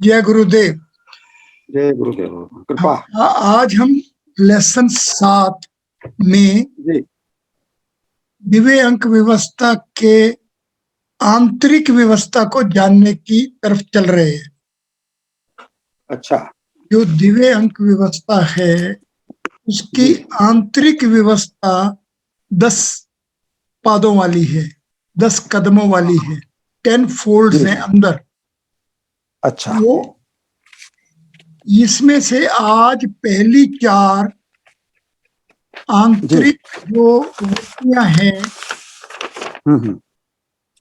जय गुरुदेव। जय गुरुदेव, कृपा। आज हम लेसन 7 में जी दिव्य अंक व्यवस्था के आंतरिक व्यवस्था को जानने की तरफ चल रहे हैं। अच्छा। जो दिव्य अंक व्यवस्था है उसकी आंतरिक व्यवस्था 10 पादों वाली है, 10 कदमों वाली है, 10 फोल्ड्स हैं अंदर। अच्छा। वो इसमें से आज पहली 4 आंतरिक जो वृत्तियां हैं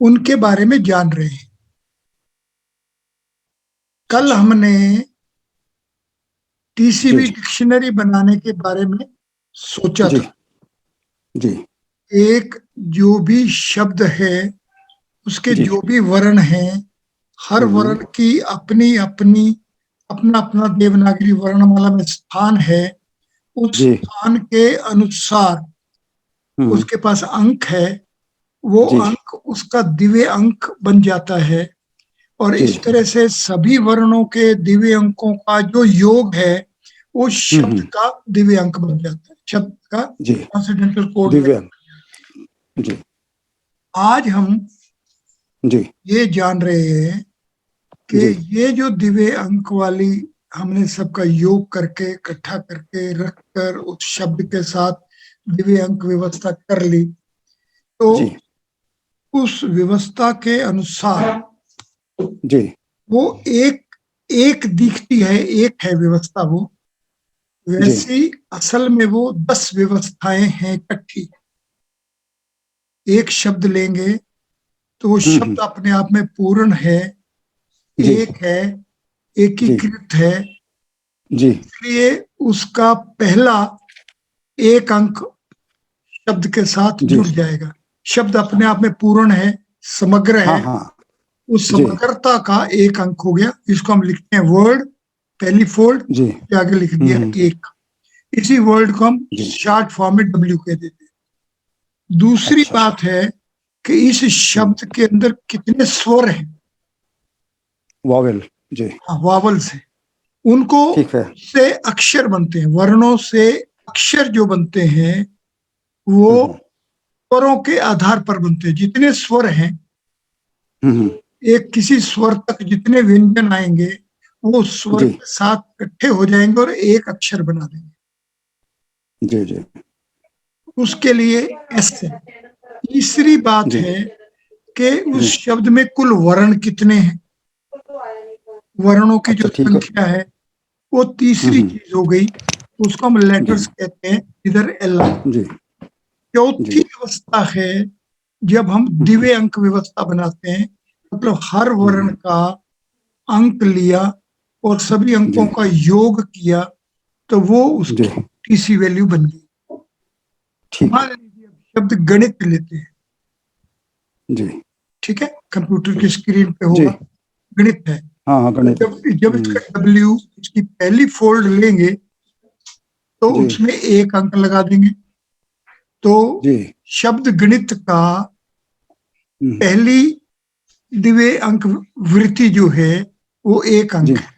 उनके बारे में जान रहे हैं। कल हमने टीसीबी डिक्शनरी बनाने के बारे में सोचा था। जी। एक जो भी शब्द है उसके जो भी वर्ण हैं, हर वर्ण की अपनी अपनी अपना अपना देवनागरी वर्णमाला में स्थान है। उस स्थान के अनुसार उसके पास अंक है, वो अंक उसका दिव्य अंक बन जाता है। और इस तरह से सभी वर्णों के दिव्य अंकों का जो योग है वो शब्द का दिव्य अंक बन जाता है, शब्द का ट्रांसेंडेंटल कोड दिव्य अंक। जी। आज हम ये जान रहे हैं कि ये जो दिव्य अंक वाली हमने सबका योग करके इकट्ठा करके रखकर उस शब्द के साथ दिव्य अंक व्यवस्था कर ली, तो उस व्यवस्था के अनुसार वो एक दिखती है, एक है व्यवस्था वो। वैसी असल में वो 10 व्यवस्थाएं हैं इकट्ठी। एक शब्द लेंगे तो वो शब्द अपने आप में पूर्ण है, एक है, एकीकृत है। इसलिए उसका पहला एक अंक शब्द के साथ जुड़ जाएगा। शब्द अपने आप में पूर्ण है, समग्र है। उस समग्रता का एक अंक हो गया, इसको हम लिखते हैं वर्ड। पहली फोल्ड के आगे लिख दिया एक। इसी वर्ड को हम शॉर्ट फॉर्म में W कह देते हैं। दूसरी बात है कि इस शब्द के अंदर कितने स्वर हैं। वावेल वावल्स है, उनको से अक्षर बनते हैं। वर्णों से अक्षर जो बनते हैं वो स्वरों के आधार पर बनते हैं। जितने स्वर हैं, एक किसी स्वर तक जितने व्यंजन आएंगे वो स्वर के साथ इकट्ठे हो जाएंगे और एक अक्षर बना देंगे। उसके लिए एस है। तीसरी बात है कि उस शब्द में कुल वर्ण कितने हैं, वर्णों की जो संख्या है वो तीसरी चीज हो गई। उसको हम लेटर्स कहते हैं, इधर एल। चौथी व्यवस्था है जब हम दिव्य अंक व्यवस्था बनाते हैं, मतलब हर वर्ण का अंक लिया और सभी अंकों का योग किया तो वो उसकी टीसी वैल्यू बन गई। मान लीजिए शब्द गणित लेते हैं, ठीक है, कंप्यूटर की स्क्रीन पे होगा गणित है। गणित। जब इसका W इसकी पहली फोल्ड लेंगे तो उसमें एक अंक लगा देंगे। तो शब्द गणित का पहली दिव्य अंक वृत्ति जो है वो एक अंक है।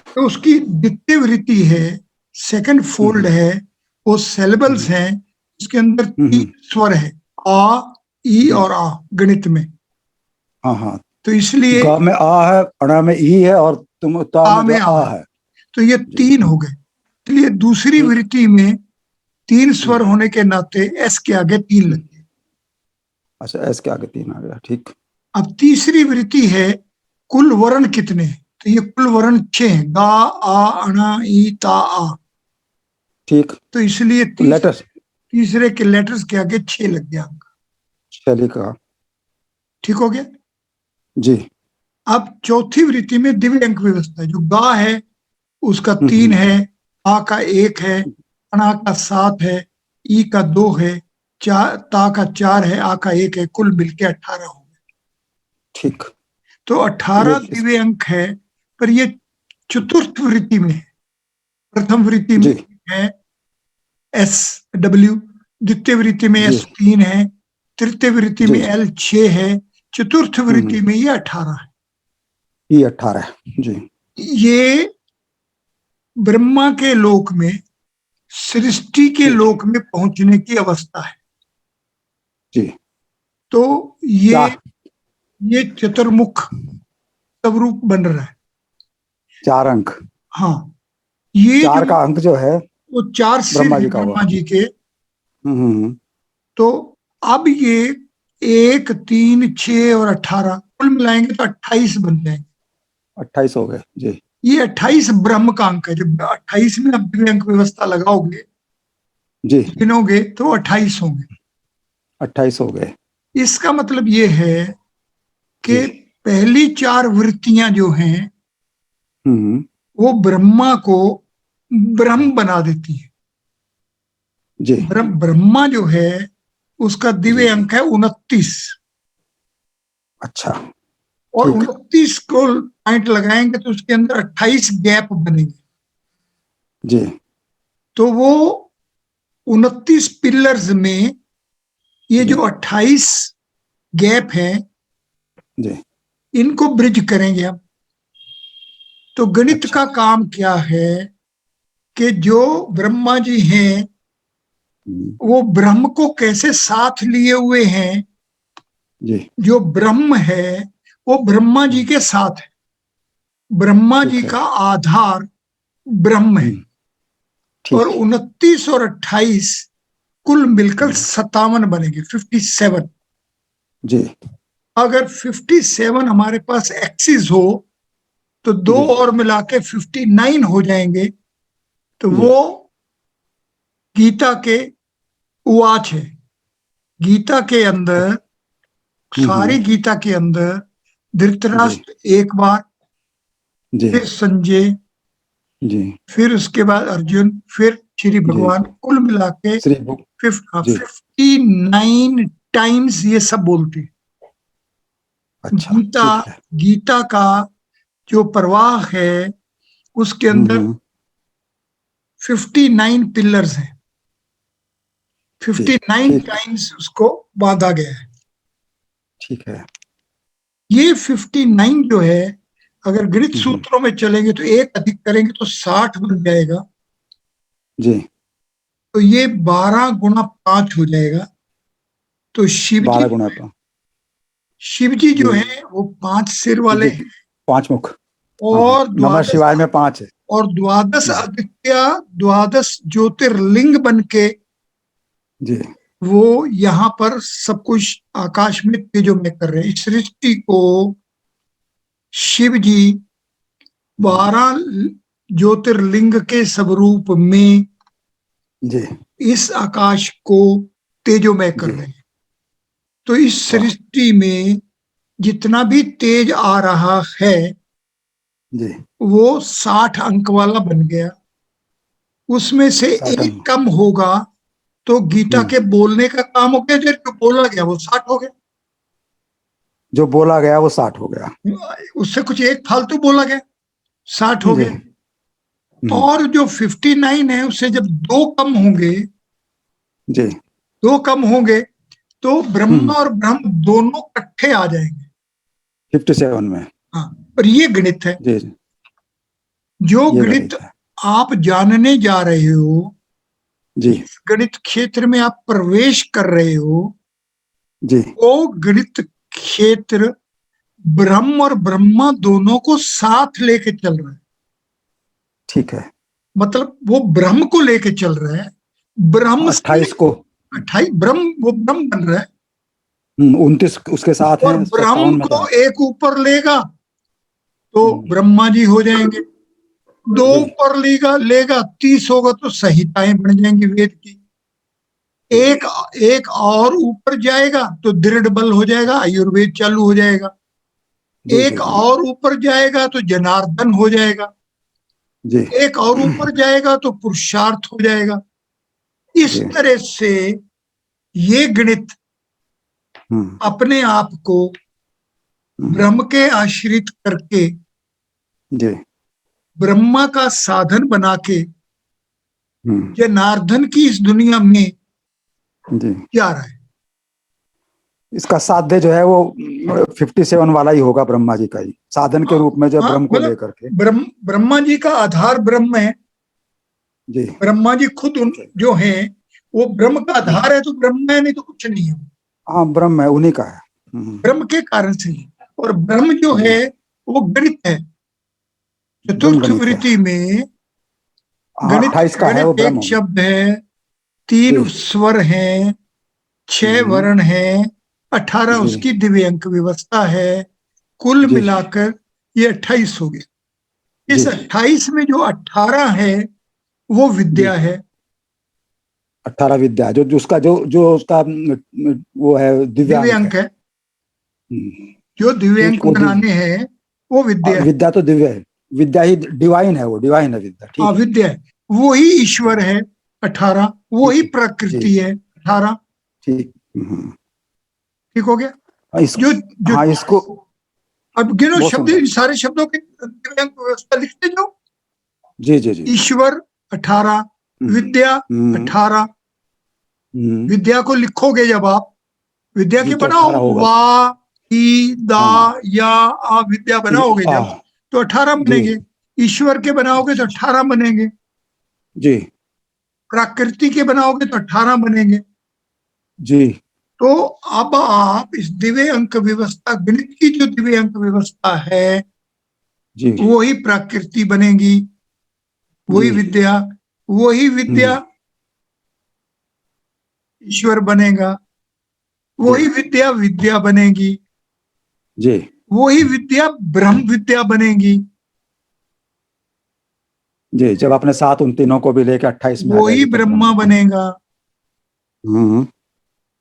तो उसकी द्वितीय वृत्ति है, सेकंड फोल्ड है, वो सेलेबल्स हैं। इसके अंदर 3 स्वर है, आ, ई और आ गणित में। तो इसलिए गा में आ है, अणा में ई है और तुम ता में आ है। तो ये 3 हो गए। इसलिए दूसरी वृत्ति में 3 स्वर होने के नाते एस के आगे 3 लग गए। अच्छा, एस के आगे 3 आ गया, ठीक। अब तीसरी वृत्ति है कुल वर्ण कितने हैं, तो ये कुल वर्ण 6 हैं, गा, आ, अणा, ई, ता, आ। ठीक। तो इसलिए लेटर्स, तीसरे के लेटर्स के आगे 6 लग गया अंक। 6 लिखा, ठीक हो गया जी। अब चौथी वृत्ति में दिव्य अंक व्यवस्था है। जो गा है उसका 3 है, आ का 1 है, अणा का 7 है, ई का 2 है, ता का 4 है, आ का 1 है, कुल मिलके 18 हो गए। ठीक। तो 18 दिव्य अंक है, पर ये चतुर्थ वृत्ति में है। प्रथम वृत्ति में है SW, द्वितीय वृत्ति में S3 है, तृतीय वृत्ति में L6 है, चतुर्थ वृत्ति में ये 18 है। ये 18 है जी। ये ब्रह्मा के लोक में, सृष्टि के लोक में पहुंचने की अवस्था है। जी। तो ये चतुर्मुख स्वरूप बन रहा है। 4 अंक। हाँ, ये 4 का अंक जो है वो 4 सिर ब्रह्मा है जी का हुआ। ब्रह्मा जी के। हम्म। तो अब ये 1, 3, 6 और 18 कुल मिलाएंगे तो 28 बन जाएंगे। 28 हो गए जी। ये 28 ब्रह्म का अंक है। जब 28 में आप दिव्य अंक व्यवस्था लगाओगे, जी, गिनोगे तो 28 होंगे। 28 हो गए। इसका मतलब ये है कि जी। पहली 4 वृत्तियां जो हैं हम्म। वो ब्रह्मा को ब्रह्म बना देती है। जी। ब्रह्मा जो है उसका दिव्य जी। अंक है 29। अच्छा, और ठीक। 29 को पॉइंट लगाएंगे तो उसके अंदर 28 गैप बनेंगे। जी। तो वो 29 पिलर्स में ये जी। जो 28 गैप है, जी। इनको ब्रिज करेंगे हम। तो गणित अच्छा। का काम क्या है कि जो ब्रह्मा जी हैं वो ब्रह्म को कैसे साथ लिए हुए हैं। जी। जो ब्रह्म है वो ब्रह्मा जी के साथ है। ब्रह्मा ठीक जी है। का आधार ब्रह्म है। और ठीक। 29 और 28 कुल मिलकर 57 बनेंगे, 57। जी। अगर 57 हमारे पास एक्सिस हो तो 2 जी। और मिला के 59 हो जाएंगे। तो जी। वो गीता के उवाच है। गीता के अंदर, सारी गीता के अंदर जी। धृतराष्ट्र एक बार, जी। फिर संजय, जी। फिर उसके बाद अर्जुन, फिर श्री जी। भगवान, कुल मिला के श्री बुक। जी। 59 टाइम्स ये सब बोलते हैं। अच्छा, गीता ठीक है। गीता का जो प्रवाह है उसके अंदर 59 पिलर्स हैं। जी, 59 ठीक है। टाइम्स उसको बांधा गया है। ठीक है। ये 59 जो है, अगर गणित सूत्रों में चलेंगे तो एक अधिक करेंगे तो 60 बन जाएगा। जी। तो ये 12 गुणा 5 हो जाएगा। तो 12 गुना तो। शिव जी जी। जो है वो 5 सिर वाले जी, हैं। 5 मुख। हाँ, हाँ। और नमः द्वादश शिवाय में 5 है। और द्वादश जी। आदित्य, द्वादश ज्योतिर्लिंग बन के जी। वो यहाँ पर सब कुछ आकाश में तेजोमय कर रहे हैं। इस सृष्टि को शिव जी 12 ज्योतिर्लिंग के स्वरूप में जी। इस आकाश को तेजोमय कर जी। रहे हैं। तो इस वाह। सृष्टि में जितना भी तेज आ रहा है जी। वो 60 अंक वाला बन गया। उसमें से 60 एक कम होगा तो गीता के बोलने का काम हो गया। जो बोला गया वो 60 हो गया। जो बोला गया वो 60 हो गया। उससे कुछ एक फालतू बोला गया, 60 हो जी। गया। और जो 59 है उससे जब 2 कम होंगे, जी। 2 कम होंगे तो ब्रह्मा और ब्रह्म दोनों इकट्ठे आ जाएंगे। 57 में। हाँ, और ये गणित है। जी। जो ये गणित गणित है। आप जानने जा रहे हो, जी। जिस गणित क्षेत्र में आप प्रवेश कर रहे हो, जी। वो गणित क्षेत्र ब्रह्म और ब्रह्मा दोनों को साथ लेके चल रहा है। ठीक है। मतलब वो ब्रह्म को लेके चल रहा है। ब्रह्म से 28 को। 28 ब्रह्म, वो ब्रह्म बन रहा है। 29 उसके साथ और हैं, ब्रह्म 57 में को था। एक ऊपर लेगा तो ब्रह्मा जी हो जाएंगे। 2 जी। ऊपर लेगा लेगा 30 होगा तो संहिताएं बन जाएंगी वेद की। एक एक और ऊपर जाएगा तो दृढ़ बल हो जाएगा, आयुर्वेद चालू हो जाएगा। जी। एक जी। जी। और ऊपर जाएगा तो जनार्दन हो जाएगा। जी। एक और ऊपर जाएगा तो पुरुषार्थ हो जाएगा। इस जी। तरह से ये गणित अपने आप को ब्रह्म के आश्रित करके जी। ब्रह्मा का साधन बना के जनार्दन की इस दुनिया में जी। जा रहा है। इसका साध्य जो है वो 57 वाला ही होगा ब्रह्मा जी का ही, साधन के रूप में जो ब्रह्म को लेकर के। ब्रह्मा जी का आधार ब्रह्म है जी। ब्रह्मा जी खुद जो है वो ब्रह्म का आधार है, तो ब्रह्म है, नहीं तो कुछ नहीं है। हाँ, ब्रह्म है, उन्हीं का है। ब्रह्म के कारण से ही। और ब्रह्म जो है वो गणित है। चतुर्थ वृत्ति में गणित, 28 का है वो गणित एक ब्रह्म। शब्द है, 3 स्वर हैं, 6 वर्ण हैं, 18 उसकी दिव्य अंक व्यवस्था है। कुल मिलाकर ये 28 हो गया। इस 28 में जो 18 है वो विद्या है। 18 विद्या, जो उसका जो उसका वो है दिव्यांक है। जो दिव्यांक बनाने हैं वो विद्या है। विद्या तो दिव्य है, विद्या ही डिवाइन है, वो डिवाइन है विद्या। ठीक, विद्या है, वो ही ईश्वर है 18, वो ही प्रकृति है 18। ठीक, ठीक हो गया। जो हाँ, इसको अब गिनो शब्द, सारे शब्दों की दिव्यांक व्यवस्था लिखते जाओ। जी जी जी। ईश्वर 18, विद्या 18। विद्या को लिखोगे जब आप, विद्या के बनाओ, वा, ई, दा, या, आ, विद्या बनाओगे जब, तो 18 बनेंगे। ईश्वर के बनाओगे तो 18 बनेंगे जी। प्रकृति के बनाओगे तो 18 बनेंगे जी। तो अब आप इस दिव्य अंक व्यवस्था, गणित की जो दिव्य अंक व्यवस्था है जी, वही प्रकृति बनेगी, वही विद्या, वही विद्या ईश्वर बनेगा, वही विद्या विद्या बनेगी जी, वही विद्या ब्रह्म विद्या बनेगी जी। जब अपने साथ उन तीनों को भी लेकर 28 में वही ब्रह्मा बनेगा,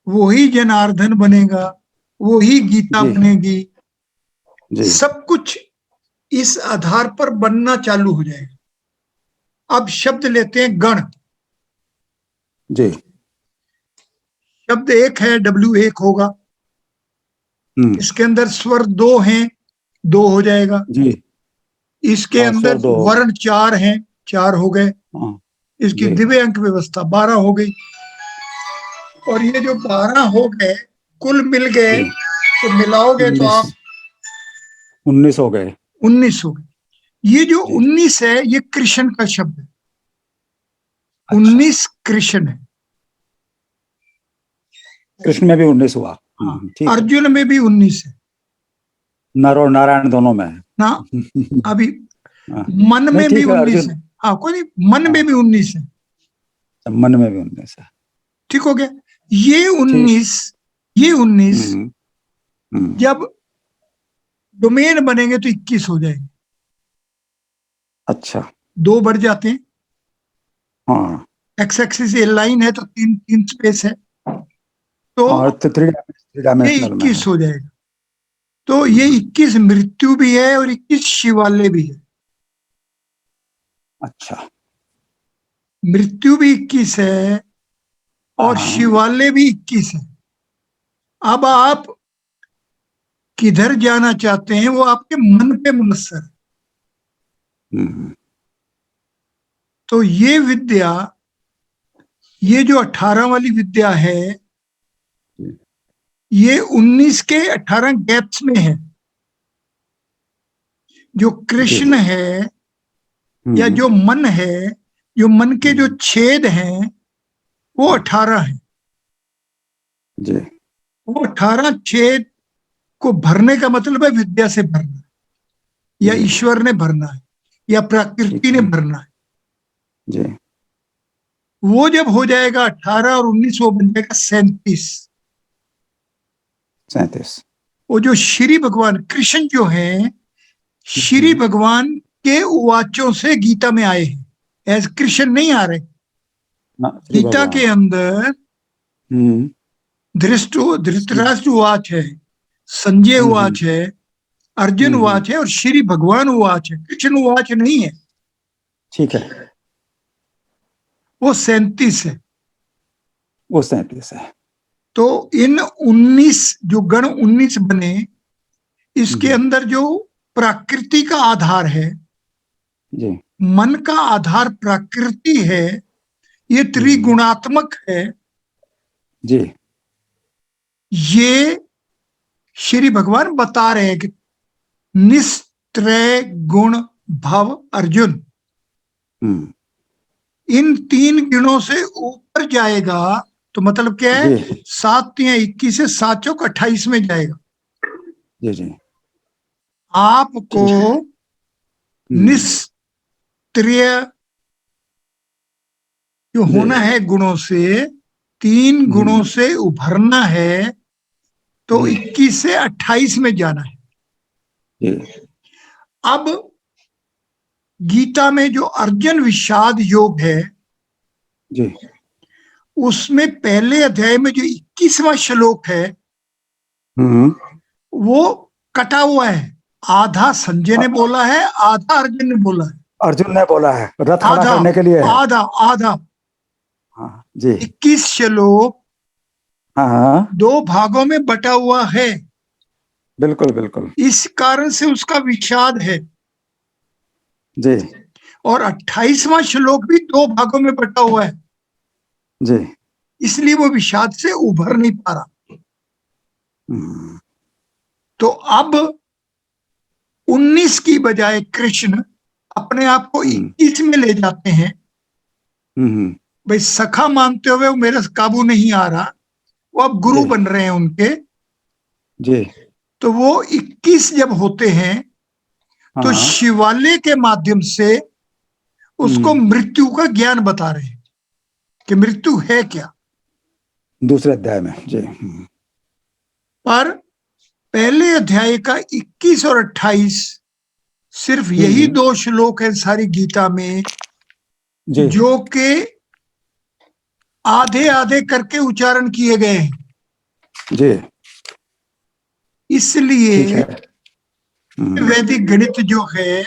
वही जनार्दन बनेगा, वही गीता बनेगी। सब कुछ इस आधार पर बनना चालू हो जाएगा। अब शब्द लेते हैं गण। जी। शब्द एक है, W1 होगा। इसके अंदर स्वर 2 हैं, 2 हो जाएगा जी। इसके अंदर वर्ण 4 हैं, 4 हो गए। इसकी दिव्य अंक व्यवस्था 12 हो गई। और ये जो 12 हो गए कुल मिल गए तो मिलाओगे तो आप 19 हो गए। 19 हो गए। ये जो 19 है ये कृष्ण का शब्द है। 19 कृष्ण है। कृष्ण में भी 19 हुआ। अर्जुन में भी 19 है। नर और नारायण दोनों में है ना। अभी मन में भी 19 है। हाँ, कोई नहीं, मन में भी 19 है। मन में भी 19 है। ठीक हो गया। ये 19 जब डोमेन बनेंगे तो 21 हो जाएंगे। अच्छा, 2 बढ़ जाते हैं। हाँ, एक्स एक्सिस ये लाइन है तो 3 स्पेस है तो ये 21 हो जाएगा। तो ये 21 मृत्यु भी है और 21 शिवालय भी है। अच्छा, मृत्यु भी 21 है और शिवालय भी 21 है। अब आप किधर जाना चाहते हैं वो आपके मन पे मुनस्सर है। तो ये विद्या, ये जो 18 वाली विद्या है ये 19 के 18 गैप्स में है। जो कृष्ण है या जो मन है, जो मन के जो छेद हैं वो 18 है। वो 18 छेद को भरने का मतलब है विद्या से भरना, या ईश्वर ने भरना है, या प्रकृति ने भरना है। वो जब हो जाएगा 18 और 19 वो बन जाएगा 37। वो जो श्री भगवान कृष्ण जो है, श्री भगवान के उवाचों से गीता में आए हैं। एज कृष्ण नहीं आ रहे। गीता के अंदर धृतराष्ट्र उवाच है, संजय उवाच है, अर्जुन उवाच है और श्री भगवान उवाच है। कृष्ण उवाच नहीं है। ठीक है, वो 37 है। वो 37 है। तो इन 19 जो गण 19 बने, इसके अंदर जो प्रकृति का आधार है, मन का आधार प्रकृति है, ये त्रिगुणात्मक है। जी। ये श्री भगवान बता रहे हैं कि निस्त्रय गुण भव अर्जुन, इन 3 गुणों से ऊपर जाएगा तो मतलब क्या है, 7 × 21 से 7 × 28 में जाएगा। जी जी। आपको निस्त्रिय जो होना है गुणों से, 3 गुणों से उभरना है, तो 21 से 28 में जाना है। अब गीता में जो अर्जुन विषाद योग है जी, उसमें पहले अध्याय में जो 21वां श्लोक है वो कटा हुआ है। आधा संजय ने बोला है, आधा अर्जुन ने बोला है। अर्जुन ने बोला है, रथ खड़ा करने के लिए है। आधा आधा। हाँ जी। 21 श्लोक हाँ 2 भागों में बटा हुआ है। बिल्कुल बिल्कुल। इस कारण से उसका विषाद है जी। और 28वां श्लोक भी 2 भागों में बटा हुआ है जी, इसलिए वो विषाद से उभर नहीं पा रहा। तो अब 19 की बजाय कृष्ण अपने आप को 21 में ले जाते हैं। भाई सखा मानते हुए वो मेरे काबू नहीं आ रहा, वो अब गुरु बन रहे हैं उनके। जी। तो वो 21 जब होते हैं तो शिवालय के माध्यम से उसको मृत्यु का ज्ञान बता रहे हैं कि मृत्यु है क्या, दूसरे अध्याय में। जी। पर पहले अध्याय का 21 और 28 सिर्फ यही 2 श्लोक है सारी गीता में जी। जो के आधे आधे करके उच्चारण किए गए हैं। जी। इसलिए वैदिक गणित जो है,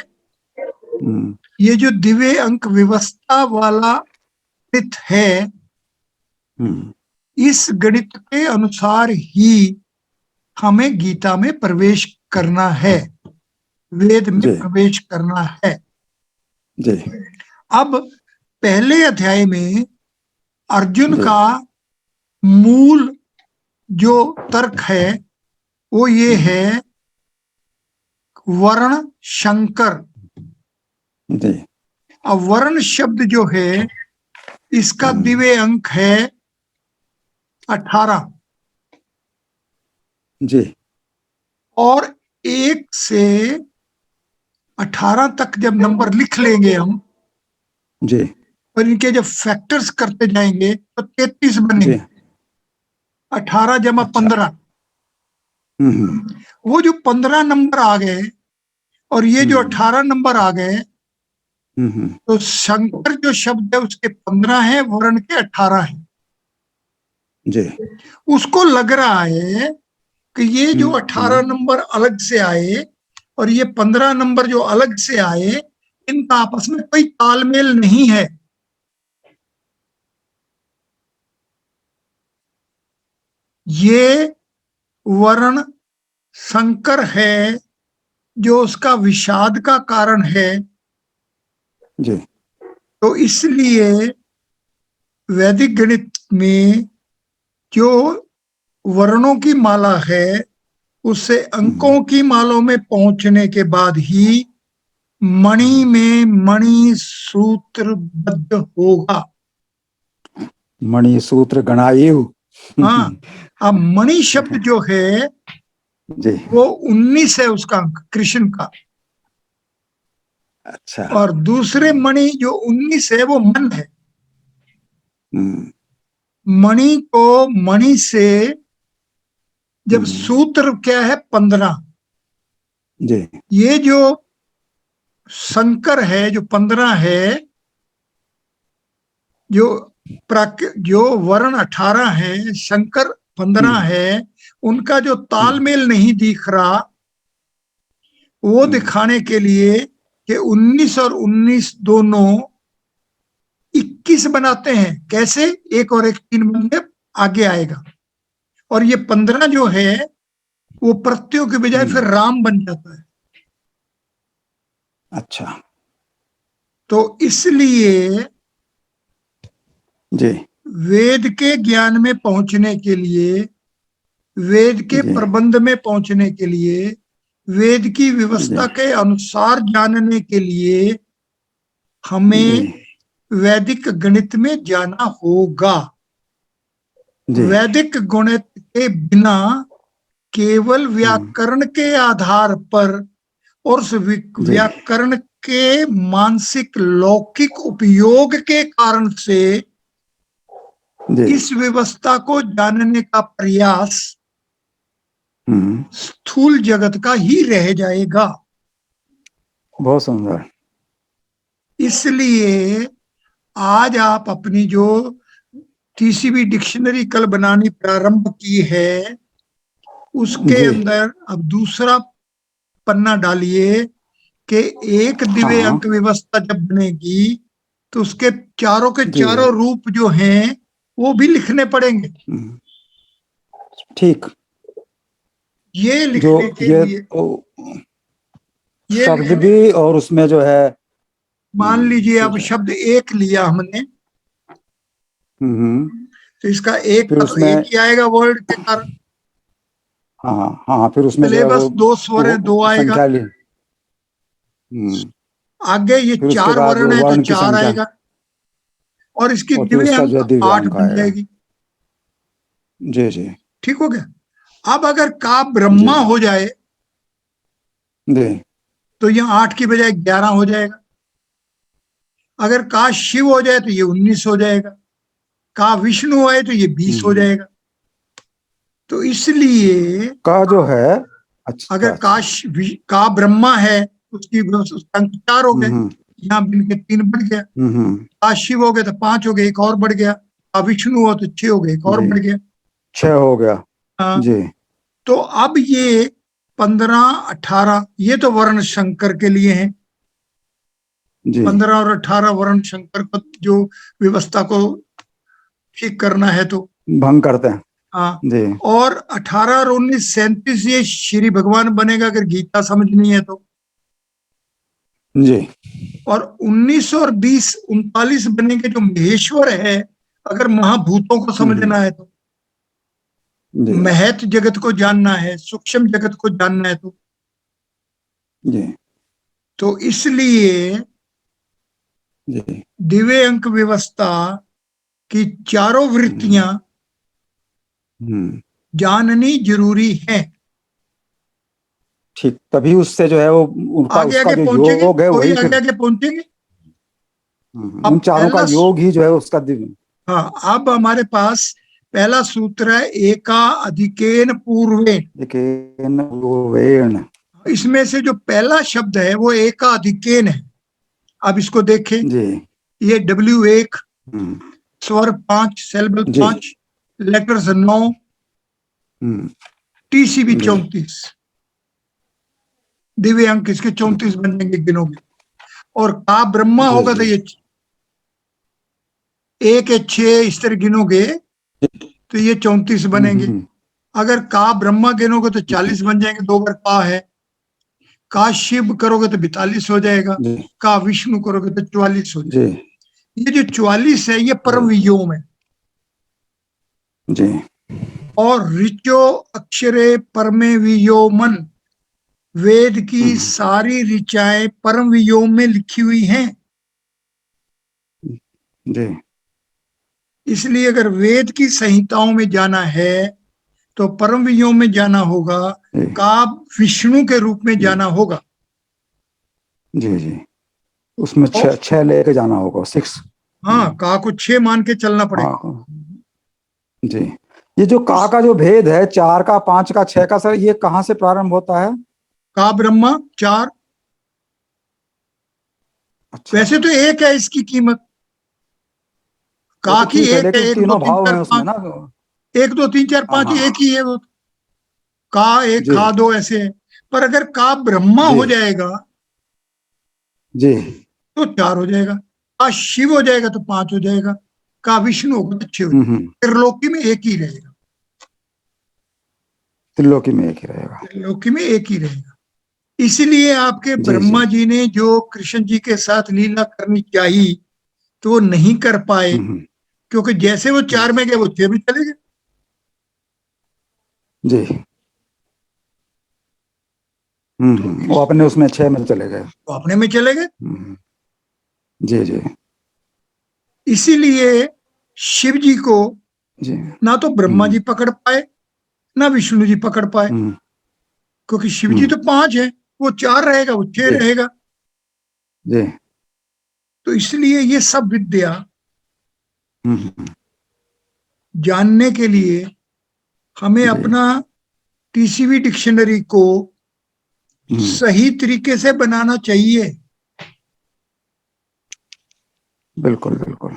ये जो दिव्य अंक व्यवस्था वाला गणित है, इस गणित के अनुसार ही हमें गीता में प्रवेश करना है, वेद में प्रवेश करना है। जी। अब पहले अध्याय में अर्जुन का मूल जो तर्क है वो ये है, वर्ण शंकर। अब वर्ण शब्द जो है इसका दिव्य अंक है 18। जी। और 1 से 18 तक जब नंबर लिख लेंगे हम जी, और इनके जब फैक्टर्स करते जाएंगे तो 33 बनेंगे। 18 जमा 15, वो जो 15 नंबर आ गए और ये जो 18 नंबर आ गए, तो शंकर जो शब्द है उसके 15 है, वर्ण के 18 है। जी। उसको लग रहा है कि ये जो 18 नंबर अलग से आए और ये 15 नंबर जो अलग से आए, इनका आपस में कोई तालमेल नहीं है। ये वर्ण संकर है जो उसका विषाद का कारण है। जी। तो इसलिए वैदिक गणित में जो वर्णों की माला है उससे अंकों की मालों में पहुंचने के बाद ही मणि में मणि सूत्रबद्ध होगा। मणि सूत्र गणायु। हाँ, अब मणि शब्द जो है जी। वो 19 है उसका अंक कृष्ण का। अच्छा। और दूसरे मणि जो 19 है वो मन है। मणि को मणि से जब सूत्र क्या है 15, जी। ये जो शंकर है जो 15 है, जो वर्ण 18 है, शंकर 15 है, उनका जो तालमेल नहीं दिख रहा वो दिखाने के लिए कि 19 और 19 दोनों 21 बनाते हैं। कैसे? 1 और 1 3 बनके आगे आएगा। और ये 15 जो है वो प्रत्ययों के बजाय फिर राम बन जाता है। अच्छा। तो इसलिए जी। वेद के ज्ञान में पहुंचने के लिए वेद के जी प्रबंध में पहुंचने के लिए, वेद की व्यवस्था जी के अनुसार जानने के लिए जी हमें वैदिक गणित में जाना होगा। जी वैदिक गणित के बिना केवल हम्म, व्याकरण के आधार पर और उस जी व्याकरण के मानसिक लौकिक उपयोग के कारण से जी इस व्यवस्था को जानने का प्रयास हम्म, स्थूल जगत का ही रह जाएगा। बहुत सुंदर। इसलिए आज आप अपनी जो टीसीबी डिक्शनरी कल बनानी प्रारंभ की है, उसके जी अंदर अब दूसरा पन्ना डालिए कि एक हाँ दिव्य हाँ अंक व्यवस्था जब बनेगी तो उसके चारों के जी चारों रूप जो हैं वो भी लिखने पड़ेंगे। हम्म, ठीक। ये जो लिखने के ये लिए, ये शब्द लिखने, भी और उसमें जो है मान लीजिए अब ठीक है। शब्द एक लिया हमने, हम्म, तो इसका एक फिर का तो एक उसमें ही आएगा वर्ड के कारण। हाँ हाँ हाँ, फिर उसमें जो है सिलेबस दो स्वर है, दो आएगा। संख्या ली। हम्म, आगे ये फिर उसके चार बाद वर्ण है तो वर्ण की चार संख्या, आएगा, और इसकी और फिर दिव्य उसका जो अंक है आठ दिव्यांग बन आएगा। जाएगी। जी जी ठीक हो गया। अब अगर का जी ब्रह्मा हो जाए जी तो ये 8 की बजाय 11 हो जाएगा। अगर का शिव हो जाए तो ये 19 हो जाएगा। का विष्णु आए तो ये 20 हो हम्म, जाएगा। तो इसलिए का जो है, अच्छा अगर अच्छा, का ब्रह्मा है उसकी उसका अंक 4 हो गए, हम्म यहाँ बिन के 3 बढ़ गया। हम्म, का शिव हो गए तो 5 हो गए, एक और बढ़ गया। का विष्णु हो तो 6 हो गए, एक और जी बढ़ गया। 6 हो गया। हाँ, जी तो अब ये 15 18 ये तो वर्ण शंकर के लिए हैं। जी 15 और 18 वर्ण शंकर को जो व्यवस्था को ठीक करना है तो भंग करते हैं। हाँ। जी और 18 और 19 37 ये श्री भगवान बनेगा अगर गीता समझनी है तो। जी और 19 और 20 39 बनेंगे जो महेश्वर है अगर महाभूतों को हम्म, समझना है तो। जी महत जगत को जानना है, सूक्ष्म जगत को जानना है जी तो इसलिए जी दिव्य अंक व्यवस्था की चारों हम्म वृत्तियां हम्म, जाननी जरूरी है। ठीक, तभी उससे जो है वो उनका आगे उसका आगे जो पहुंचेंगे, योग है कोई वही आगे फिर आगे पहुंचेंगे। उन अब चारों का पहला, योग ही जो है उसका दिव्य। हाँ, अब हमारे पास पहला सूत्र है एका अधिकेन पूर्वेण। लेकिन वो वेण। इसमें से जो पहला शब्द है वो एका अधिकेन है। अब इसको देखें, जी ये W1, हम्म, स्वर 5, सेलेबल जी 5, लेटर्स 9, हम्म, टीसीबी जी 34। दिव्य अंक इसके 34 बन जाएंगे गिनोगे। और का ब्रह्मा जी होगा तो जी ये 1 है 6, इस तरह गिनोगे तो ये 34 बनेंगे। हम्म, अगर का ब्रह्मा गिनोगे तो 40 बन जाएंगे, 2 बार का है। का शिव करोगे तो 42 हो जाएगा। जी का विष्णु करोगे तो 44 हो जी जाएगा। ये जो 44 है ये परम जी वियोम है। जी और ऋचो अक्षरे परमे वियोमन, वेद की हम्म, सारी ऋचाएं परम वियोम में लिखी हुई हैं। जी इसलिए अगर वेद की संहिताओं में जाना है तो परम वियोम में जाना होगा, जी का विष्णु के रूप में जी जाना होगा। जी जी उसमें और 6 लेके जाना होगा, 6। हाँ, का को 6 मान के चलना पड़ेगा। हाँ जी। ये जो का इस का जो भेद है, 4 का, 5 का, 6 का, सर ये कहाँ से प्रारंभ होता है? का ब्रह्मा 4। अच्छा, वैसे तो एक है इसकी कीमत, वो का तो की ठीक है, एक है, लेकिन 1 2 तीनों 3 भाव 4 हैं उसमें 5, ना। 1 2 3 4 हाँ 5 हाँ एक हाँ ही है वो। का एक, जी का दो ऐसे है। पर अगर का ब्रह्मा जी हो जाएगा जी तो 4 हो जाएगा। का शिव हो जाएगा तो 5 हो जाएगा। का विष्णु होगा तो 6 हो जाएगा। हम्म, त्रिलोकी में एक ही रहेगा। त्रिलोकी में एक ही रहेगा। त्रिलोकी में एक ही रहेगा। इसीलिए आपके जी जी ब्रह्मा जी ने जो कृष्ण जी के साथ लीला करनी चाहिए तो वो नहीं कर पाए, हम्म, क्योंकि जैसे वो 4 में गए वो 6 में चले गए। जी। वो अपने उसमें 6 में चले गए। वो अपने में चले गए। जी जी इसीलिए शिव जी को जी। ना तो ब्रह्मा जी पकड़ पाए ना विष्णु जी पकड़ पाए, क्योंकि शिव जी तो 5 है, वो 4 रहेगा, वो 6 जी रहेगा। जी। तो इसलिए ये सब विद्या हम्म जानने के लिए हमें जी। अपना टीसीबी डिक्शनरी को सही तरीके से बनाना चाहिए। बिल्कुल बिल्कुल।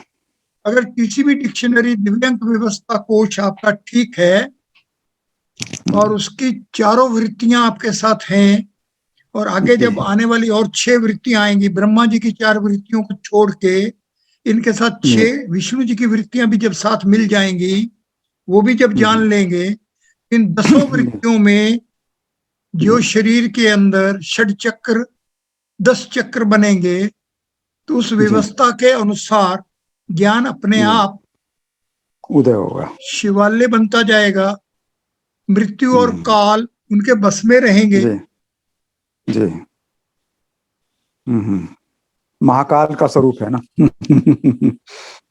अगर टीसीबी डिक्शनरी दिव्यांग व्यवस्था कोश आपका ठीक है और उसकी चारों वृत्तियां आपके साथ हैं, और आगे जब आने वाली और 6 वृत्तियां आएंगी, ब्रह्मा जी की 4 वृत्तियों को छोड़ के इनके साथ 6 विष्णु जी की वृत्तियां भी जब साथ मिल जाएंगी, वो भी जब जान लेंगे, इन 10 वृत्तियों में जो शरीर के अंदर षड चक्र 10 चक्र बनेंगे, तो उस व्यवस्था के अनुसार ज्ञान अपने आप उदय होगा, शिवालय बनता जाएगा। मृत्यु और काल उनके बस में रहेंगे। जी जी। महाकाल का स्वरूप है ना।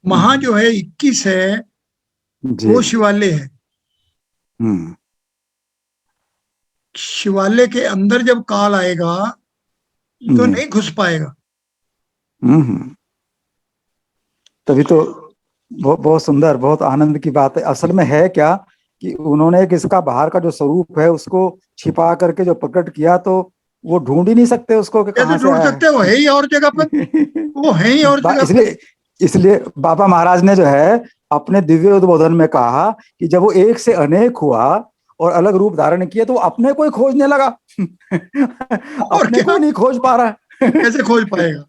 महा जो है 21 है, वो शिवालय है। शिवालय के अंदर जब काल आएगा तो नहीं घुस पाएगा। तभी तो बहुत सुंदर, बहुत आनंद की बात है। असल में है क्या कि उन्होंने एक इसका बाहर का जो स्वरूप है उसको छिपा करके जो प्रकट किया, तो वो ढूंढ ही नहीं सकते उसको कि कैसे कहां से ढूंढ आया सकते हैं? वो है ही और जगह पर, वो है ही और जगह पर। इसलिए इसलिए बाबा महाराज ने जो है अपने दिव्य उद्बोधन में कहा कि जब वो एक से अनेक हुआ और अलग रूप धारण किए तो अपने को ही खोजने लगा। और अपने क्या, को ही नहीं खोज पा रहा। कैसे खोज पाएगा?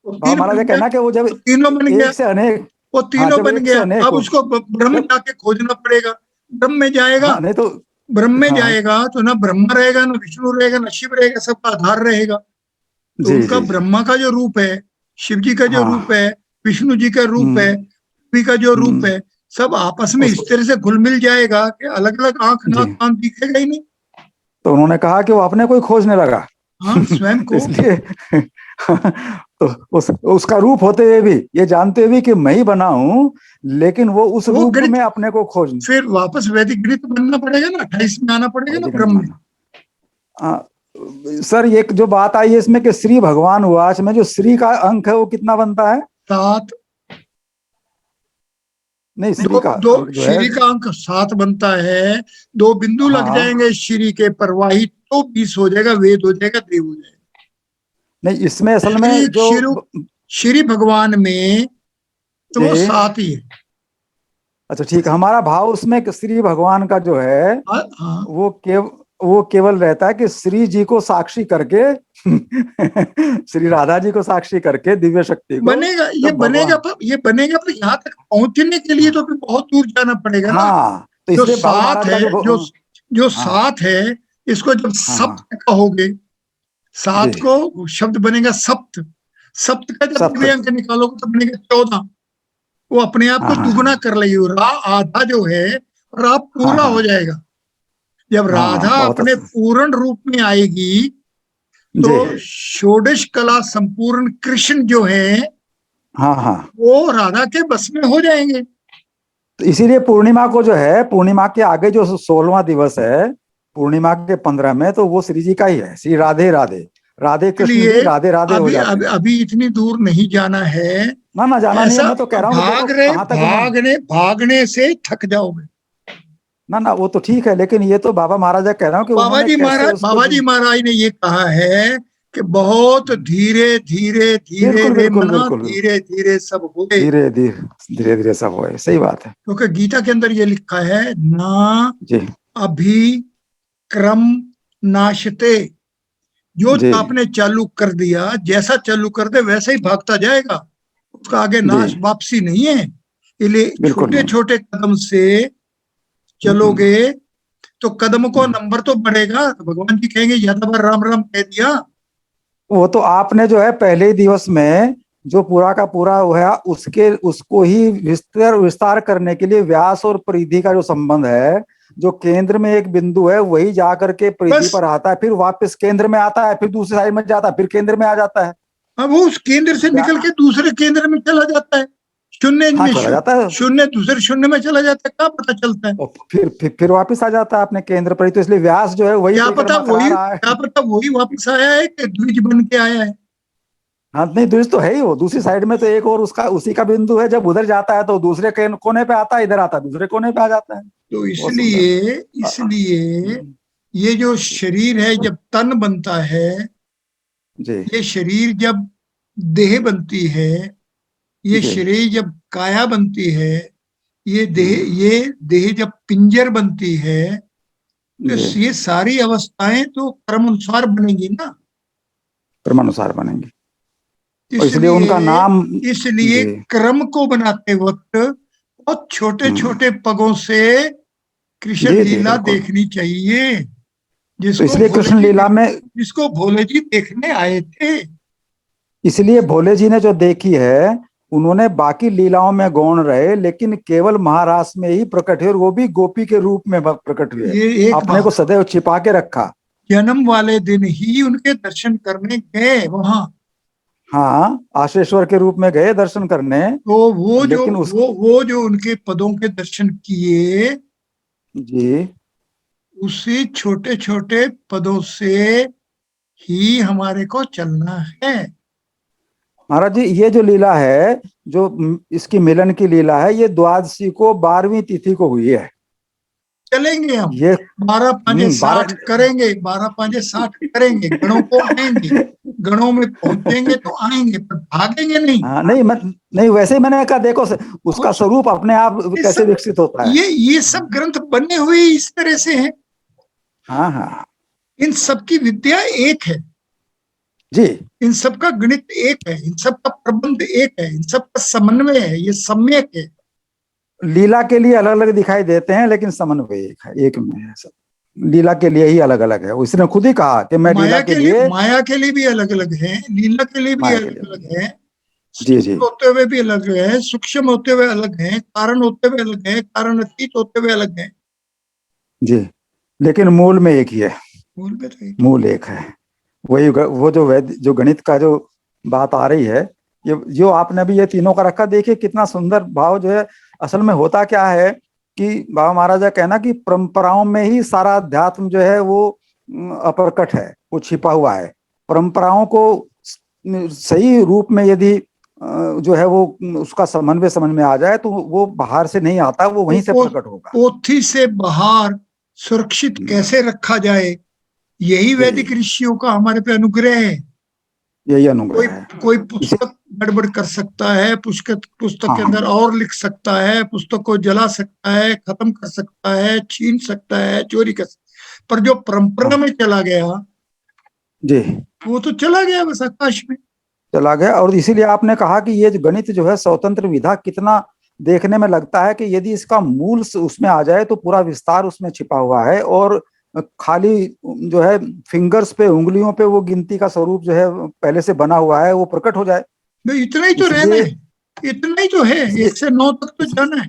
वो बाबा तीन महाराज बन का गया, कहना कि वो जब तो तीनों बन गया, एक से अनेक, वो हाँ तीनों जब बन एक से गया। अनेक अब हो, उसको ब्रह्म जब जाके खोजना पड़ेगा। ब्रह्म में जाएगा, हाँ नहीं तो ब्रह्म में हाँ जाएगा तो ना ब्रह्मा रहेगा, ना विष्णु रहेगा, ना शिव रहेगा, सबका आधार रहेगा। तो जी उनका जी जी ब्रह्मा का जो रूप है, शिव जी का जो रूप हाँ है, विष्णु जी का रूप है, शिव का जो रूप है, सब आपस में इस उसको तरह से घुल मिल जाएगा कि अलग अलग आंख नाक जी। कान दिखेगा ही नहीं। तो उन्होंने कहा कि वो अपने को ही खोजने लगा। हाँ, स्वयं तो को। इसलिए तो उसका रूप होते हुए भी, ये जानते हुए कि मैं ही बना हूं, लेकिन वो उस वो रूप गणित में अपने को खोज फिर वापस वैदिक गणित बनना पड़ेगा ना, 28 में आना पड़ेगा ना वैदिक गणित ब्रह्म में। मानना। सर एक जो बात आई है इसमें कि श्री भगवान वाच में जो श्री का अंक है वो कितना बनता है? 7। नहीं, श्री दो का दो अंक जो है, श्री का अंक 7 बनता है। 2 बिंदु लग हाँ जाएंगे श्री के प्रवाहित तो 20 हो जाएगा, वेद हो जाएगा, देव हो जाएगा। नहीं इसमें असल श्री में जो शिरु श्री भगवान में तो वो जी 7 ही है। अच्छा ठीक है, हमारा भाव उसमें कि श्री भगवान का जो है हाँ, वो केवल रहता है कि श्री जी को साक्षी करके श्री राधा जी को साक्षी करके दिव्य शक्ति को, बनेगा, ये जब बनेगा, भगवान, पर ये बनेगा, पर यहाँ तक पहुंचने के लिए तो फिर बहुत दूर जाना पड़ेगा ना। हाँ तो जो इसलिए बाबा 7 महाराज का है, जो जो हाँ 7 है, इसको जब हाँ हाँ सप्त कहोगे, जी 7 को शब्द बनेगा सप्त। सप्त का जब सप्त, दिव्य अंक निकालोगे तो बनेगा 14। वो अपने आप हाँ को हाँ दुगना कर लेगी। आधा जो है रा हाँ पूरा हो हाँ जाएगा। जब हाँ राधा बहुत अपने अच्छा पूर्ण रूप में आएगी तो जी षोडश कला संपूर्ण कृष्ण जो है हाँ हाँ। वो राधा के बस में हो जाएंगे। तो इसीलिए पूर्णिमा को जो है, पूर्णिमा के आगे जो 16वां दिवस है, पूर्णिमा के 15 में, तो वो श्री जी का ही है, श्री राधे राधे, राधे कृष्ण इसलिए जी राधे राधे हो जाते हैं। अभी इतनी दूर नहीं जाना है। ना जाना नहीं है, ऐसा मैं तो कह रहा हूँ कि देखो कहाँ तक उन्होंने, भागने से थक जाओगे। ना वो तो ठीक है, लेकिन ये तो बाबा महाराज कह रहा हूँ कि उन्होंने कैसे उसको बाबा जी महाराज ने ये कहा है कि बहुत धीरे धीरे धीरे बिल्कुल रे बिल्कुल मना, बिल्कुल बिल्कुल, धीरे धीरे सब होए। धीरे धीरे धीरे धीरे सब होए, सही बात है क्योंकि गीता के अंदर ये लिखा है ना, जी अभी क्रम नाशते। जो जी आपने चालू कर दिया, जैसा चालू कर दे वैसे ही भागता जाएगा, उसका आगे जी नाश वापसी नहीं है। इसलिए बिल्कुल छोटे नहीं। छोटे कदम से चलोगे तो कदम को नंबर तो बढ़ेगा। तो भगवान जी कहेंगे ज्यादा बार राम राम कह दिया। वो तो आपने जो है पहले ही दिवस में जो पूरा का पूरा हुआ उसके उसको ही विस्तार विस्तार करने के लिए व्यास और परिधि का जो संबंध है जो केंद्र में एक बिंदु है वही जाकर के परिधि बस पर आता है, फिर वापस केंद्र में आता है, फिर दूसरी साइड में जाता है, फिर केंद्र में आ जाता है। अब वो उस केंद्र से निकल के दूसरे केंद्र में चला जाता है, शून्य हाँ में चला जाता है, शून्य दूसरे शून्य में चला जाता है, क्या पता चलता है? और फिर वापस आ जाता है अपने केंद्र पर ही। तो इसलिए व्यास जो है वही परिक्रमा करा रहा है। क्या पता वही वापस आया है कि द्विज बन के आया है। हाँ नहीं, द्विज तो है ही, वो दूसरी साइड में तो एक और उसका उसी का बिंदु है, जब उधर जाता है तो दूसरे कोने पे आता है, इधर आता है दूसरे कोने पे आ जाता है। तो बहुत सुंदर। इसलिए ये जो शरीर है जब तन बनता है, जी ये शरीर जब देह बनती है, ये जी शरीर जब काया बनती है, ये हम्म, देह जब पिंजर बनती है, तो जी ये सारी अवस्थाएं तो कर्म अनुसार बनेगी ना। क्रमानुसार बनेंगे, और इसलिए उनका इसलिए नाम। इसलिए जी क्रम को बनाते वक्त बहुत छोटे हम्म, छोटे पगों से कृष्ण जी जी लीला बिल्कुल। देखनी चाहिए, तो इसलिए कृष्ण लीला में, जिसको भोले जी देखने आए थे। इसलिए भोले जी ने जो देखी है उन्होंने बाकी लीलाओं में गौण रहे, लेकिन केवल महारास में ही प्रकट हुए, और वो भी गोपी के रूप में प्रकट हुए। ये एक अपने को बात, सदैव छिपा के रखा। जन्म वाले दिन ही उनके दर्शन करने गए वहां। हाँ आशेश्वर के रूप में गए दर्शन करने, तो लेकिन उस वो जो उनके पदों के दर्शन किए, जी उसी छोटे छोटे पदों से ही हमारे को चलना है। महाराज जी, ये जो लीला है, जो इसकी मिलन की लीला है, ये द्वादशी को 12वीं तिथि को हुई है। चलेंगे हम, ये 12 5 60 12 करेंगे, 12 5 60 करेंगे, गणों को आएंगे, गणों में पहुंचेंगे तो आएंगे, पर भागेंगे नहीं। हाँ नहीं नहीं, वैसे ही मैंने कहा देखो उसका कुछ स्वरूप अपने आप ये कैसे सब विकसित होता है। ये सब ग्रंथ बने हुए इस तरह से हैं। हाँ हाँ इन सब की विद्या एक है, जी। इन सब का गणित एक है, इन सब का प्रबंध एक है, इन सब का समन्वय है, ये सम्यक है। लीला के लिए अलग अलग दिखाई देते हैं, लेकिन समन्वय एक है, एक में है सब। लीला के लिए ही अलग अलग है, उसने खुद ही कहा कि मैं लीला के लिए, माया के लिए भी अलग अलग है, लीला के लिए भी माया के अलग लिए। अलग है, जी जी स्थूल होते हुए भी अलग है, सूक्ष्म होते हुए अलग है, कारण होते हुए अलग है, कारण अतीत होते हुए अलग है। जी, लेकिन मूल में एक ही है, मूल में तो एक मूल एक है। वही वो जो जो गणित का जो बात आ रही है, ये जो आपने अभी ये तीनों का रखा, देखिए कितना सुंदर भाव जो है। असल में होता क्या है कि बाबा महाराज का कहना कि परंपराओं में ही सारा अध्यात्म जो है वो अप्रकट है, वो छिपा हुआ है। परंपराओं को सही रूप में यदि जो है वो उसका समन्वय समझ में आ जाए, तो वो बाहर से नहीं आता, वो वहीं से प्रकट होगा। पोथी से बाहर सुरक्षित कैसे रखा जाए, यही वैदिक ऋषियों का हमारे पे अनुग्रह है। यही अनुग्रह है। कोई इसे पुस्तक गड़बड़ कर सकता है, पुस्तक के हाँ अंदर और लिख सकता है, पुस्तक को जला सकता है, खत्म कर सकता है, छीन सकता है, चोरी कर सकता है, पर जो परंपरा हाँ में चला गया जी, वो तो चला गया बस आकाश में। चला गया। और इसीलिए आपने कहा कि ये जो गणित जो है स्वतंत्र विधा, कितना देखने में लगता है कि यदि इसका मूल उसमें आ जाए तो पूरा विस्तार उसमें छिपा हुआ है, और खाली जो है फिंगर्स पे, उंगलियों पे वो गिनती का स्वरूप जो है पहले से बना हुआ है, वो प्रकट हो जाए। इतना ही तो रहना इसलिए है, इतना ही तो है, 1 से 9 तक तो जाना है।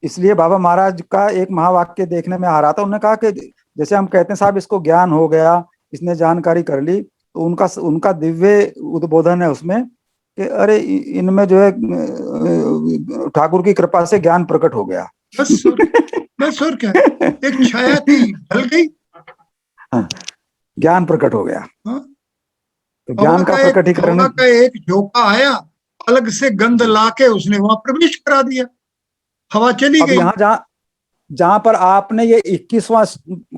इसलिए बाबा महाराज का एक महावाक्य देखने में आ रहा था। उन्होंने कहा कि जैसे हम कहते हैं साहब इसको ज्ञान हो गया, इसने जानकारी कर ली, तो उनका उनका दिव्य उद्बोधन है उसमें कि अरे इनमें जो है ठाकुर की कृपा से ज्ञान प्रकट हो गया। बस बस और क्या, एक छाया थी ढल गई। हाँ, ज्ञान प्रकट हो गया। हाँ? तो ज्ञान का प्रकटीकरण। हवा का एक झोंका आया, अलग से गंध लाके उसने वहां प्रवेश करा दिया, हवा चली अब गई। यहाँ जहाँ जहां पर आपने ये 21वां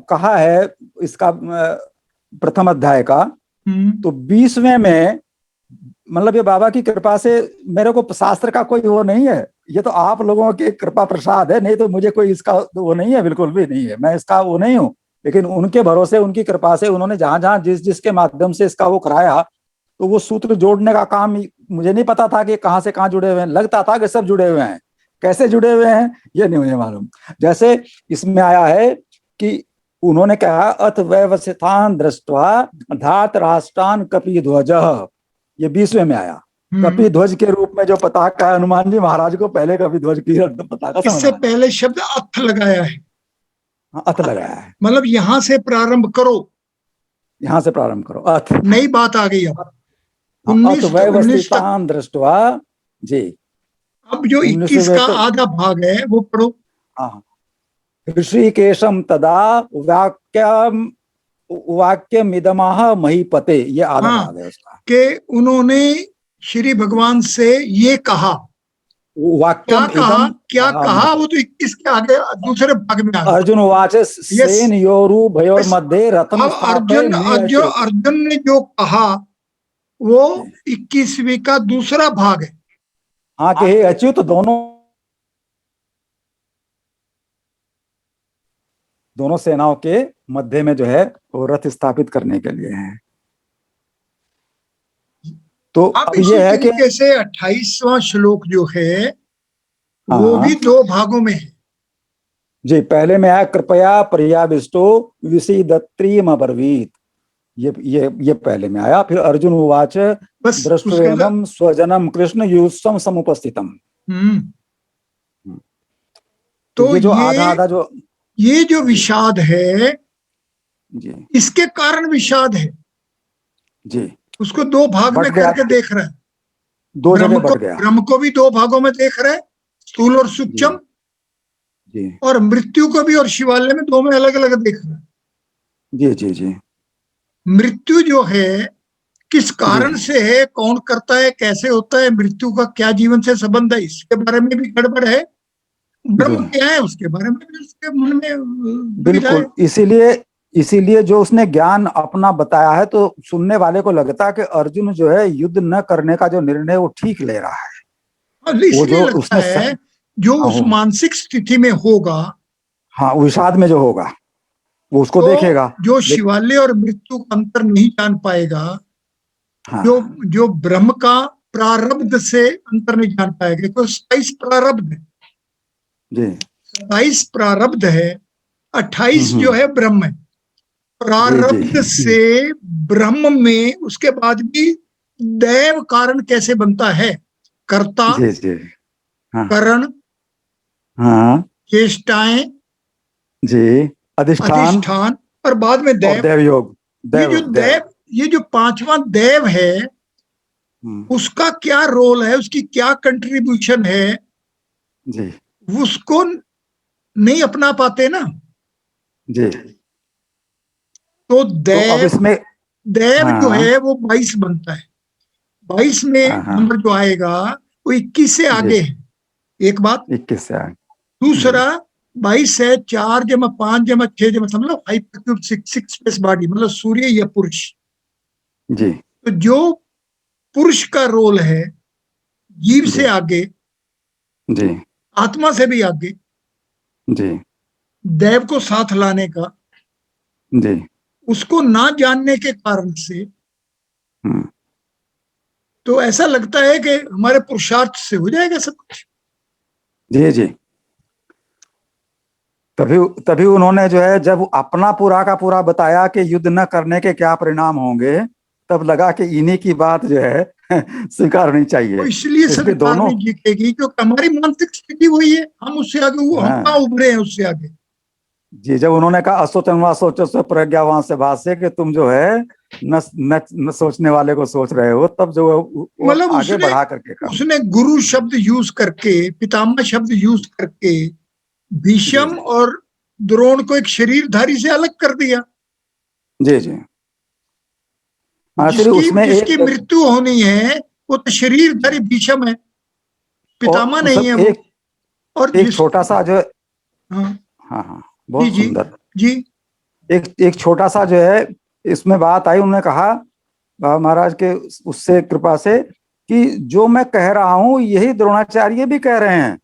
कहा है इसका प्रथम अध्याय का, तो 20वें में मतलब ये बाबा की कृपा से, मेरे को शास्त्र का कोई वो नहीं है, ये तो आप लोगों की कृपा प्रसाद है, नहीं तो मुझे कोई इसका वो नहीं है, बिल्कुल भी नहीं है, मैं इसका वो नहीं हूँ। लेकिन उनके भरोसे, उनकी कृपा से उन्होंने जहां जहां जिसके माध्यम से इसका वो कराया, तो वो सूत्र जोड़ने का काम मुझे नहीं पता था कि कहाँ से कहाँ जुड़े हुए हैं, लगता था कि सब जुड़े हुए हैं, कैसे जुड़े हुए हैं ये नहीं मुझे मालूम। जैसे इसमें आया है कि उन्होंने कहा अथ व्यवस्थान दृष्टवा धात राष्ट्रान कपि ध्वज, ये 20वें में आया। कपि ध्वज के रूप में जो पताका है, हनुमान जी महाराज को पहले कपि ध्वज की पताका इससे समझ आया। पहले शब्द अथ लगाया है। अथ लगाया है, मतलब यहां से प्रारंभ करो, यहां से प्रारंभ करो, अथ। नई बात आ गई अब अथ 19 तक। व्यवस्थितान दृष्ट्वा, जी। अब जो 21 19 का तो आधा भाग है वो पढ़ो। हाँ, ऋषिकेशम तदा वाक्यम वाक्यमिदमाह महीपते, ये आधा हाँ, भाग है उसका। कि उन्होंने श्री भगवान से ये कहा, क्या वाक्यम कहा, इदम क्या आह कहा, महीपते। वो तो 21 के आगे दूसरे भाग में आ गया। अर्जुन उवाच यस, सेनयोरु भयोर मध्ये रथम अब स्थापय मे अच्युत। अर्जुन ने जो कहा वो 21वीं का दूसरा भाग है। हाँ कि हे अच्युत, दोनों सेनाओं के मध्य में जो है वो रथ स्थापित करने के लिए है। तो अब अब इसी ये है कि तरीके से 28वां श्लोक जो है वो भी हाँ दो भागों में है। जी, पहले में आया कृपया पर्याविष्टो विसीदत्रीम अब्रवीत, ये पहले में आया। फिर अर्जुन उवाच बस उसके अंदर दृष्टवेमं स्वजनम कृष्ण युष्म समुपस्थितम। तो तो ये जो आधा आधा जो, ये जो विषाद है, जी इसके कारण विषाद है। जी, उसको दो भाग बट में गया, करके देख रहा है। दो जगह बट गया। ब्रह्म को भी दो भागों में देख रहा है, स्थूल और जी सूक्ष्म, जी और मृत्यु को भी और शिवालय में दो में अलग अलग देख रहा है। जी जी जी मृत्यु जो है किस जी कारण से है, कौन करता है, कैसे होता है, मृत्यु का क्या जीवन से संबंध है, इसके बारे में भी गड़बड़ है। जी, ब्रह्म क्या है उसके बारे में भी उसके मन में दुविधा है। बिल्कुल। इसीलिए इसीलिए जो उसने ज्ञान अपना बताया है, तो सुनने वाले को लगता है कि अर्जुन जो है युद्ध न करने का जो निर्णय वो ठीक ले रहा है। और वो इसलिए जो लगता उसने है जो हाँ उस मानसिक स्थिति में होगा हाँ, विषाद में जो होगा वो उसको तो देखेगा। जो लेकिन शिवालय और मृत्यु का अंतर नहीं जान पाएगा, जो हाँ जो ब्रह्म का प्रारब्ध से अंतर नहीं जान पाएगा। तो 27 प्रारब्ध है, जी 27 प्रारब्ध है, 28 जो हम्म, है ब्रह्म है। जी जी प्रारब्ध से ब्रह्म में उसके बाद भी दैव कारण कैसे बनता है, कर्ता, जी जी हाँ करण, हाँ चेष्टाएं, जी, अधिष्ठान अधिष्ठान, और बाद में और दैव। देव योग, ये जो देव। दैव, ये जो पांचवा दैव है, उसका क्या रोल है, उसकी क्या कंट्रीब्यूशन है, जी उसको नहीं अपना पाते ना। जी, तो तो अब दैव, इसमें दैव जो हाँ है वो 22 बनता है। 22 में हाँ हाँ नंबर जो आएगा वो 21 से जी, आगे है, एक बात। 21 से आगे जी दूसरा 22 है 4 जमा 5 जमा 6 जमा, समझ 5 प्लस बॉडी, मतलब सूर्य या पुरुष। जी तो जो पुरुष का रोल है जीव जी से आगे, जी आत्मा से भी आगे, जी दैव को साथ लाने का, जी उसको ना जानने के कारण से हम्म, तो ऐसा लगता है कि हमारे पुरुषार्थ से हो जाएगा सब कुछ। जी जी। तभी तभी उन्होंने जो है जब अपना पूरा का पूरा बताया कि युद्ध न करने के क्या परिणाम होंगे, तब लगा कि इन्हीं की बात जो है स्वीकार नहीं तो चाहिए। इसलिए इसलिए स्वीकार दोनों नहीं जीतेगी क्योंकि हमारी मानसिक स्थिति वही है, हम उससे आगे, वो हम कहाँ हाँ उभरे हैं उससे आगे। जी, जब उन्होंने कहा असोचनवा सोचो सो प्रज्ञावान से भाष्य, कि तुम जो है न सोचने वाले को सोच रहे हो, तब जो है वो मतलब आगे उसने बढ़ा करके कहा। उसने गुरु शब्द यूज करके, पितामह शब्द यूज करके जी भीष्म जी और द्रोण को एक शरीरधारी से अलग कर दिया। जी जी हाँ, चलिए जिसकी उसमें जिसकी एक मृत्यु होनी है वो तो शरीरधारी भीष्म है, पितामह और नहीं है सब वो। एक और एक जिस, छोटा सा जो है, हाँ, हाँ हाँ, जी बहुत जी सुंदर। जी, एक एक छोटा सा जो है इसमें बात आई, उन्होंने कहा महाराज के उससे कृपा से कि जो मैं कह रहा हूं यही द्रोणाचार्य भी कह रहे हैं।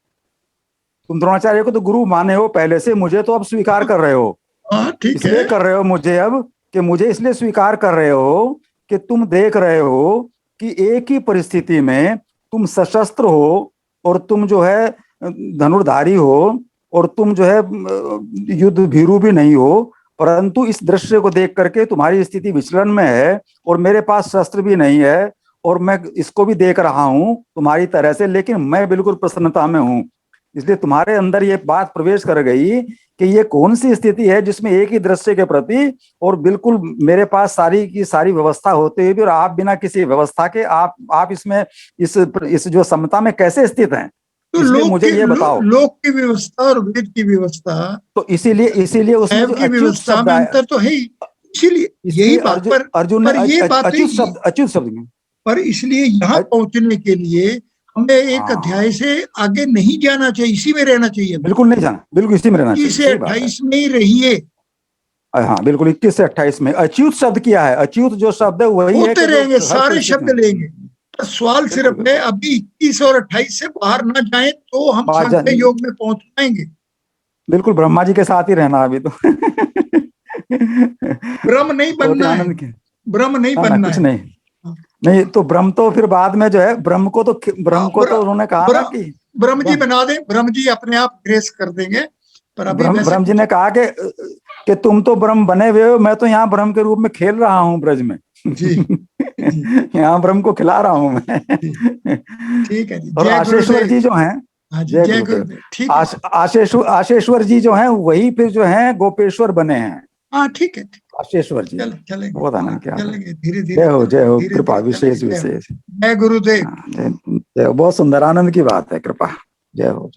तुम द्रोणाचार्य को तो गुरु माने हो पहले से, मुझे तो अब स्वीकार कर रहे हो। हाँ ठीक इसलिए है। कर रहे हो मुझे अब, कि मुझे इसलिए स्वीकार कर रहे हो कि तुम देख रहे हो कि एक ही परिस्थिति में तुम सशस्त्र हो और तुम जो है धनुर्धारी हो और तुम जो है युद्ध भीरू भी नहीं हो, परंतु इस दृश्य को देख करके तुम्हारी स्थिति विचलन में है और मेरे पास शस्त्र भी नहीं है और मैं इसको भी देख रहा हूं तुम्हारी तरह से, लेकिन मैं बिल्कुल प्रसन्नता में हूं। इसलिए तुम्हारे अंदर ये बात प्रवेश कर गई कि ये कौन सी स्थिति है जिसमें एक ही दृश्य के प्रति और बिल्कुल मेरे पास सारी की सारी व्यवस्था होते हुए भी और आप बिना किसी व्यवस्था के आप इसमें इस जो समता में कैसे स्थित हैं? तो इसलिए मुझे ये बताओ। लोक की व्यवस्था और वेद की व्यवस्था, तो इसीलिए उसमें जो की अच्युत व्यवस्था शब्द में आया, अंतर तो है ही। इसीलिए यही इसलिए बात अर्जुन ने पर ये बातें, अच्युत शब्द में पर इसलिए यहाँ पहुंचने के लिए हमें एक अध्याय से आगे नहीं जाना चाहिए, इसी में रहना चाहिए। बिल्कुल नहीं जाना, बिल्कुल इसी में रहना चाहिए, से 28 में ही रहिए। हाँ बिल्कुल 21 से 28 में। अच्युत शब्द क्या है? अच्युत जो शब्द है वही है होते रहेंगे, सारे शब्द लेंगे। तो सवाल सिर्फ है अभी 21 और 28 से बाहर ना जाएं तो हम सांख्य योग में पहुंच पाएंगे। बिल्कुल ब्रह्मा जी के साथ ही रहना अभी तो। ब्रह्म नहीं बनना है, ब्रह्म नहीं बनना कुछ है। नहीं तो ब्रह्म तो फिर बाद में जो है ब्रह्म को तो उन्होंने कहा ना कि ब्रह्म जी बना दे, ब्रह्म जी अपने आप ग्रेस कर देंगे। पर अभी ब्रह्म जी ने कहा कि तुम तो ब्रह्म बने हुए हो, मैं तो यहाँ ब्रह्म के रूप में खेल रहा हूँ ब्रज में। जी, यहाँ ब्रह्म को खिला रहा हूँ मैं। ठीक है जी। और आशेश्वर जी जो हैं, जय गुरुदेव, आशेश्वर जी जो हैं वही फिर जो हैं गोपेश्वर बने हैं। हाँ ठीक है, आशेश्वर जी चलेंगे, बहुत आनंद क्या, धीरे धीरे। जय हो कृपा विशेष विशेष। जय गुरुदेव। बहुत सुंदर आनंद की बात है, कृपा। जय हो।